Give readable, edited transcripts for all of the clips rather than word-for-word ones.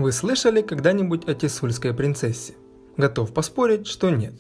Вы слышали когда-нибудь о Тисульской принцессе? Готов поспорить, что нет.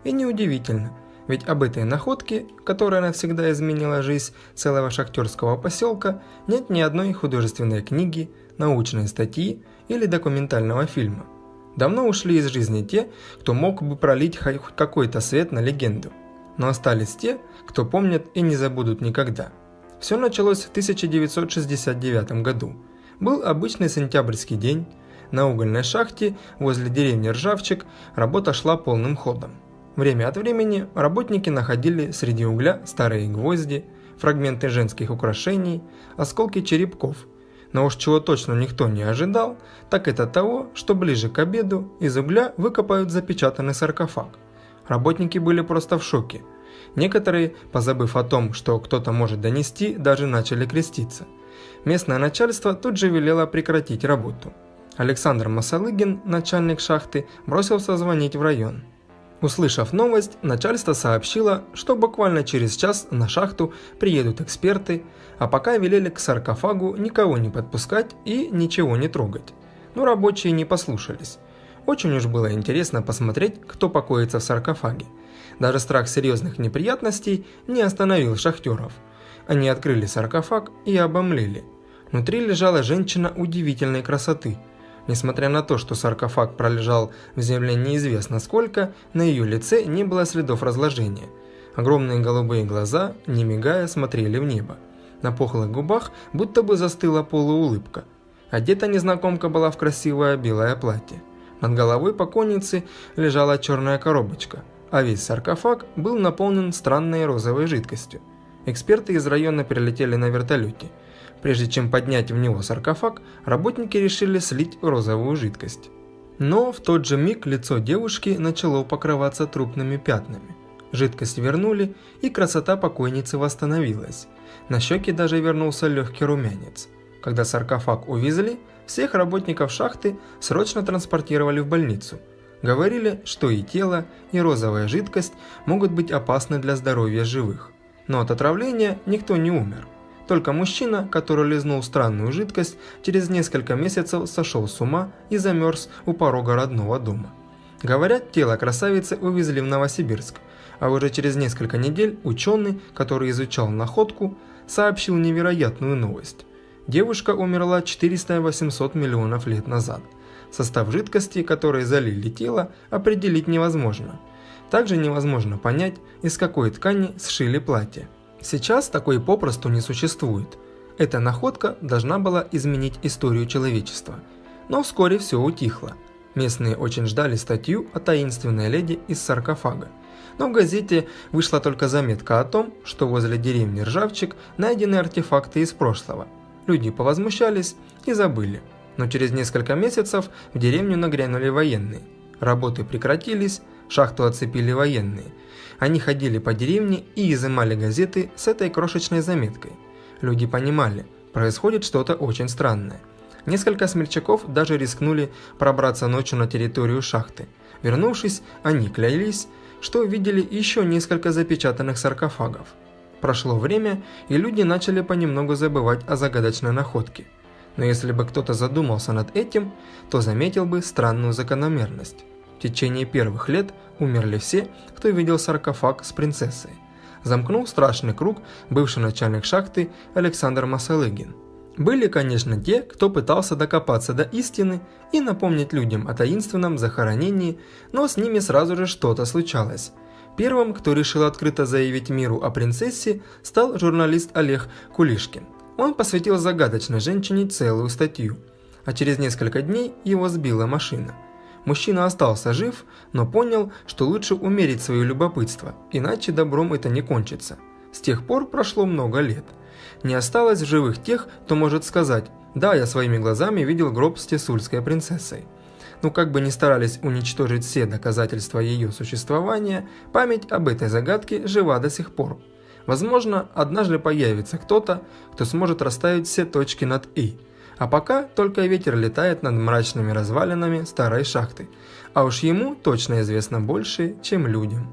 И неудивительно, ведь об этой находке, которая навсегда изменила жизнь целого шахтерского поселка, нет ни одной художественной книги, научной статьи или документального фильма. Давно ушли из жизни те, кто мог бы пролить хоть какой-то свет на легенду. Но остались те, кто помнят и не забудут никогда. Все началось в 1969 году. Был обычный сентябрьский день. На угольной шахте возле деревни Ржавчик работа шла полным ходом. Время от времени работники находили среди угля старые гвозди, фрагменты женских украшений, осколки черепков. Но уж чего точно никто не ожидал, так это того, что ближе к обеду из угля выкопают запечатанный саркофаг. Работники были просто в шоке. Некоторые, позабыв о том, что кто-то может донести, даже начали креститься. Местное начальство тут же велело прекратить работу. Александр Масалыгин, начальник шахты, бросился звонить в район. Услышав новость, начальство сообщило, что буквально через час на шахту приедут эксперты, а пока велели к саркофагу никого не подпускать и ничего не трогать. Но рабочие не послушались. Очень уж было интересно посмотреть, кто покоится в саркофаге. Даже страх серьезных неприятностей не остановил шахтеров. Они открыли саркофаг и обомлели. Внутри лежала женщина удивительной красоты. Несмотря на то, что саркофаг пролежал в земле неизвестно сколько, на ее лице не было следов разложения. Огромные голубые глаза, не мигая, смотрели в небо. На пухлых губах будто бы застыла полуулыбка. Одета незнакомка была в красивое белое платье. Над головой покойницы лежала черная коробочка, а весь саркофаг был наполнен странной розовой жидкостью. Эксперты из района прилетели на вертолете. Прежде чем поднять в него саркофаг, работники решили слить розовую жидкость. Но в тот же миг лицо девушки начало покрываться трупными пятнами. Жидкость вернули, и красота покойницы восстановилась. На щеке даже вернулся легкий румянец. Когда саркофаг увезли, всех работников шахты срочно транспортировали в больницу. Говорили, что и тело, и розовая жидкость могут быть опасны для здоровья живых. Но от отравления никто не умер. Только мужчина, который лизнул странную жидкость, через несколько месяцев сошел с ума и замерз у порога родного дома. Говорят, тело красавицы увезли в Новосибирск, а уже через несколько недель ученый, который изучал находку, сообщил невероятную новость. Девушка умерла 400-800 миллионов лет назад. Состав жидкости, которой залили тело, определить невозможно. Также невозможно понять, из какой ткани сшили платье. Сейчас такой попросту не существует. Эта находка должна была изменить историю человечества. Но вскоре все утихло. Местные очень ждали статью о таинственной леди из саркофага. Но в газете вышла только заметка о том, что возле деревни Ржавчик найдены артефакты из прошлого. Люди повозмущались и забыли. Но через несколько месяцев в деревню нагрянули военные. Работы прекратились, шахту оцепили военные. Они ходили по деревне и изымали газеты с этой крошечной заметкой. Люди понимали, происходит что-то очень странное. Несколько смельчаков даже рискнули пробраться ночью на территорию шахты. Вернувшись, они клялись, что видели еще несколько запечатанных саркофагов. Прошло время, и люди начали понемногу забывать о загадочной находке. Но если бы кто-то задумался над этим, то заметил бы странную закономерность. В течение первых лет умерли все, кто видел саркофаг с принцессой. Замкнул страшный круг бывший начальник шахты Александр Масалыгин. Были, конечно, те, кто пытался докопаться до истины и напомнить людям о таинственном захоронении, но с ними сразу же что-то случалось. Первым, кто решил открыто заявить миру о принцессе, стал журналист Олег Кулишкин. Он посвятил загадочной женщине целую статью, а через несколько дней его сбила машина. Мужчина остался жив, но понял, что лучше умерить свое любопытство, иначе добром это не кончится. С тех пор прошло много лет. Не осталось в живых тех, кто может сказать: «Да, я своими глазами видел гроб с Тисульской принцессой». Но как бы ни старались уничтожить все доказательства ее существования, память об этой загадке жива до сих пор. Возможно, однажды появится кто-то, кто сможет расставить все точки над «и». А пока только ветер летает над мрачными развалинами старой шахты, а уж ему точно известно больше, чем людям.